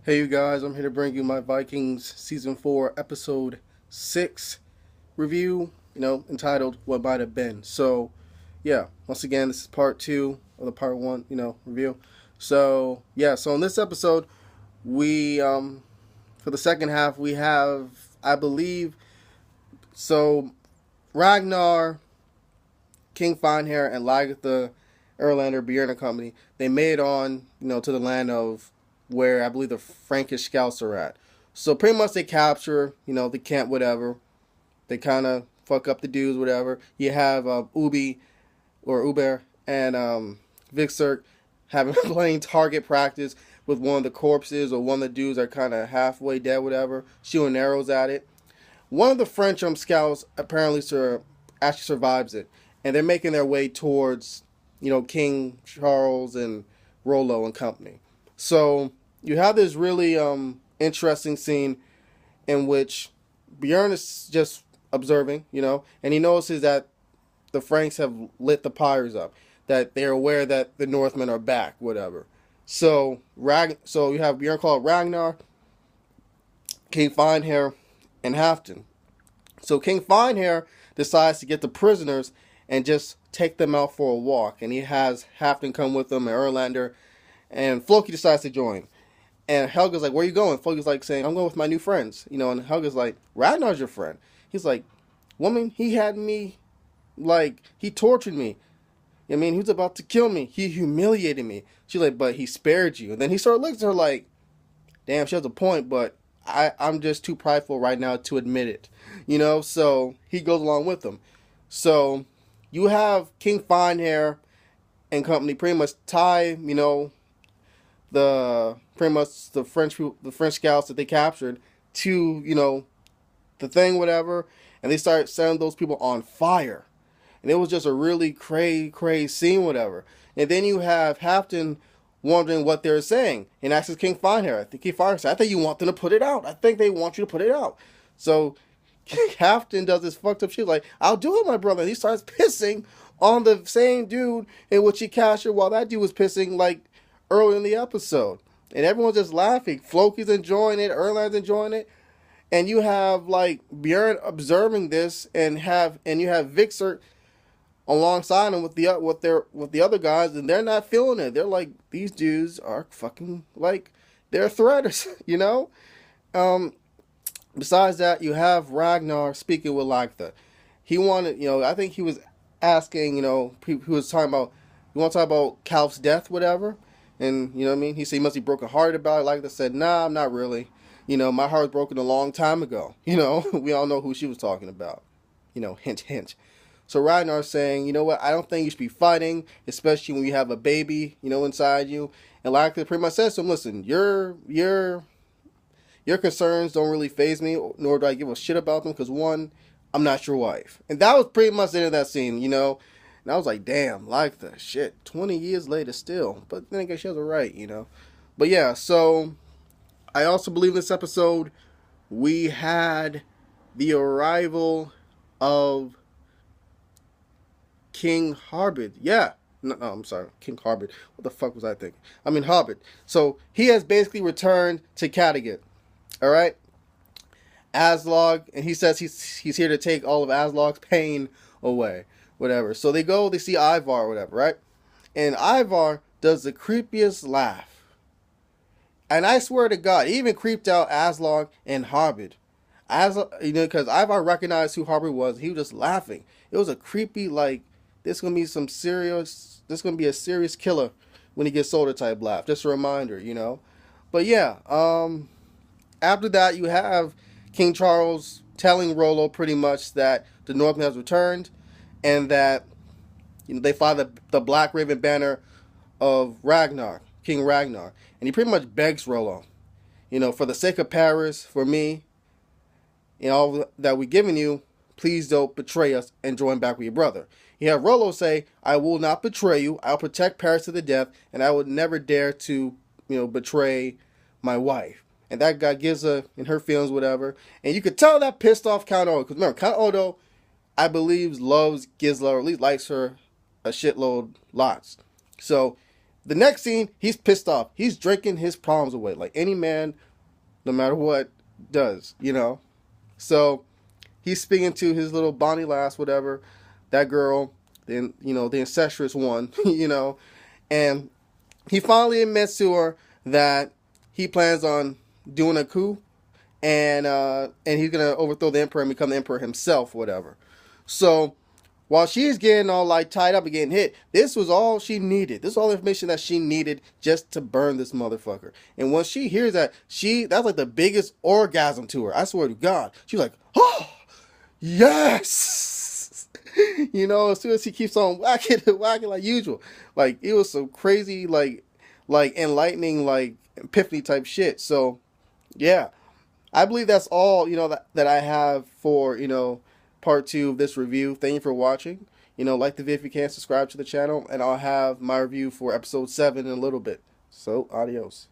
Hey you guys, I'm here to bring you my Vikings Season 4 Episode 6 review, entitled What Might Have Been. So, yeah, once again, this is part 2 of the part 1, review. So in this episode, we, for the second half, we have, I believe, so Ragnar, King Finehair, and Lagertha, Erlander, Bjorn and company, they made on, to the land of where I believe the Frankish scouts are at. So pretty much they capture, the camp, whatever. They kind of fuck up the dudes, whatever. You have Uber and Vikser having playing target practice with one of the corpses or one of the dudes that are kind of halfway dead, whatever, shooting arrows at it. One of the French scouts apparently actually survives it, and they're making their way towards, King Charles and Rollo and company. So you have this really interesting scene in which Bjorn is just observing, and he notices that the Franks have lit the pyres up, that they're aware that the Northmen are back, whatever. So you have Bjorn called Ragnar, King Finehair, and Halfdan. So King Finehair decides to get the prisoners and just take them out for a walk, and he has Halfdan come with him, and Erlander, and Floki decides to join. And Helga's like, where are you going? Floki's like saying, I'm going with my new friends. And Helga's like, Ragnar's your friend. He's like, woman, he had me, he tortured me. He was about to kill me. He humiliated me. She's like, but he spared you. And then he sort of looks at her like, damn, she has a point, but I'm just too prideful right now to admit it. So he goes along with them. So you have King Finehair and company pretty much tie, the French scouts that they captured to, the thing, whatever, and they start setting those people on fire. And it was just a really crazy scene, whatever. And then you have Halfdan wondering what they're saying, and asks King Finehair. I think King Finehair said, I think you want them to put it out. I think they want you to put it out. So Halfdan does this fucked up shit like, I'll do it, my brother. And he starts pissing on the same dude in which he captured while that dude was pissing, early in the episode. And everyone's just laughing. Floki's enjoying it. Erland's enjoying it. And you have, Bjorn observing this, and you have Vikser alongside him with the other guys, and they're not feeling it. They're like, these dudes are fucking, they're threats, Besides that, you have Ragnar speaking with Lagertha. He wanted, I think he was asking, he was talking about, you want to talk about Calf's death, whatever? And, he said he must be brokenhearted about it. Lagertha said, nah, I'm not really. My heart was broken a long time ago. We all know who she was talking about. Hint, hint. So Ragnar's saying, you know what, I don't think you should be fighting, especially when you have a baby, inside you. And Lagertha pretty much says to him, listen, your concerns don't really faze me, nor do I give a shit about them, because one, I'm not your wife. And that was pretty much the end of that scene, And I was like, damn, shit, 20 years later still. But then I guess she has a right, But yeah, so I also believe in this episode we had the arrival of King Harbid. Yeah. No, I'm sorry. King Harbid. What the fuck was I thinking? Harbid. So he has basically returned to Kattegat. All right? Aslog, and he says he's here to take all of Aslog's pain away. Whatever. So they see Ivar, whatever, right? And Ivar does the creepiest laugh. And I swear to God, he even creeped out Aslog and Harbid. Because Ivar recognized who Harbid was. He was just laughing. It was a creepy, this gonna be a serious killer when he gets older type laugh. Just a reminder, But yeah, after that you have King Charles telling Rollo pretty much that the Northman has returned, and that they fly the Black Raven banner of Ragnar, King Ragnar, and he pretty much begs Rollo, for the sake of Paris, for me, all that we've given you, please don't betray us and join back with your brother. You have Rollo say, I will not betray you. I'll protect Paris to the death, and I would never dare to, betray my wife. And that guy gives her in her feelings, whatever. And you could tell that pissed off Count Odo. Because remember, Count Odo, I believe, loves Gisela, or at least likes her a shitload lots. So The next scene, he's pissed off. He's drinking his problems away, like any man, no matter what, does, you know? So he's speaking to his little Bonnie Lass, whatever, that girl, then, you know, the incestuous one, you know, and he finally admits to her that he plans on doing a coup, and he's gonna overthrow the emperor and become the emperor himself, whatever. So while she's getting all like tied up and getting hit, this was all she needed. This is all the information that she needed just to burn this motherfucker. And when she hears that, that's like the biggest orgasm to her. I swear to God. She's like, oh, yes. You know, as soon as he keeps on whacking like usual. Like, it was some crazy, like enlightening, like epiphany type shit. So yeah, I believe that's all, you know, that I have for, you know, part 2 of this review. Thank you for watching. You know, like the video if you can, subscribe to the channel, and I'll have my review for episode 7 in a little bit. So, adios.